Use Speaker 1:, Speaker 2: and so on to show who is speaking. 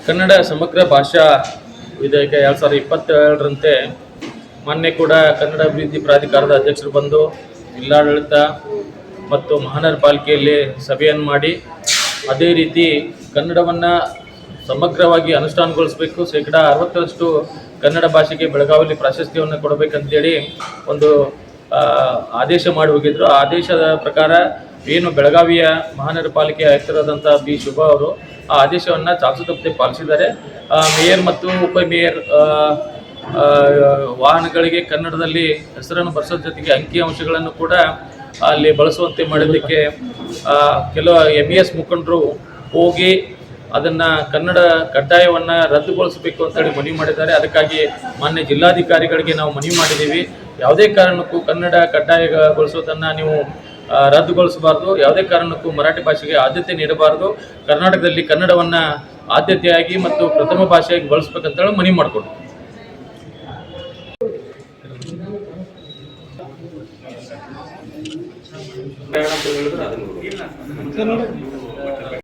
Speaker 1: ಕನ್ನಡ ಸಮಗ್ರ ಭಾಷಾ ವಿಧೇಯಕ 2022ರಂತೆ ಮೊನ್ನೆ ಕೂಡ ಕನ್ನಡ ಅಭಿವೃದ್ಧಿ ಪ್ರಾಧಿಕಾರದ ಅಧ್ಯಕ್ಷರು ಬಂದು ಜಿಲ್ಲಾಡಳಿತ ಮತ್ತು ಮಹಾನಗರ ಪಾಲಿಕೆಯಲ್ಲಿ ಸಭೆಯನ್ನು ಮಾಡಿ ಅದೇ ರೀತಿ ಕನ್ನಡವನ್ನು ಸಮಗ್ರವಾಗಿ ಅನುಷ್ಠಾನಗೊಳಿಸಬೇಕು, 60% ಕನ್ನಡ ಭಾಷೆಗೆ ಬೆಳಗಾವಿಯಲ್ಲಿ ಪ್ರಾಶಸ್ತ್ಯವನ್ನು ಕೊಡಬೇಕಂತೇಳಿ ಒಂದು ಆದೇಶ ಮಾಡಿ ಹೋಗಿದ್ರು. ಆ ಆದೇಶದ ಪ್ರಕಾರ ಏನು ಬೆಳಗಾವಿಯ ಮಹಾನಗರ ಪಾಲಿಕೆ ಆಯುಕ್ತರಾದಂಥ ಬಿ ಶುಭಾ ಅವರು ಆ ಆದೇಶವನ್ನು ಚಾಚು ಪಾಲಿಸಿದ್ದಾರೆ. ಮೇಯರ್ ಮತ್ತು ಉಪ ಮೇಯರ್ ವಾಹನಗಳಿಗೆ ಕನ್ನಡದಲ್ಲಿ ಹೆಸರನ್ನು ಬರೆಸೋದ್ರ ಜೊತೆಗೆ ಅಂಕಿಅಂಶಗಳನ್ನು ಕೂಡ ಅಲ್ಲಿ ಬಳಸುವಂತೆ ಮಾಡೋದಕ್ಕೆ ಕೆಲವು MES ಮುಖಂಡರು ಹೋಗಿ ಅದನ್ನು ಕನ್ನಡ ಕಡ್ಡಾಯವನ್ನು ರದ್ದುಗೊಳಿಸಬೇಕು ಅಂತೇಳಿ ಮನವಿ ಮಾಡಿದ್ದಾರೆ. ಅದಕ್ಕಾಗಿ ಮಾನ್ಯ ಜಿಲ್ಲಾಧಿಕಾರಿಗಳಿಗೆ ನಾವು ಮನವಿ ಮಾಡಿದ್ದೀವಿ. ಯಾವುದೇ ಕಾರಣಕ್ಕೂ ಕನ್ನಡ ಕಡ್ಡಾಯಗೊಳಿಸೋದನ್ನು ನೀವು ರದ್ದುಗೊಳಿಸಬಾರ್ದು, ಯಾವುದೇ ಕಾರಣಕ್ಕೂ ಮರಾಠಿ ಭಾಷೆಗೆ ಆದ್ಯತೆ ನೀಡಬಾರ್ದು, ಕರ್ನಾಟಕದಲ್ಲಿ ಕನ್ನಡವನ್ನು ಆದ್ಯತೆಯಾಗಿ ಮತ್ತು ಪ್ರಥಮ ಭಾಷೆಯಾಗಿ ಬಳಸಬೇಕಂತೇಳಿ ಮನವಿ ಮಾಡಿಕೊಡು.
Speaker 2: ಕನ್ನಡ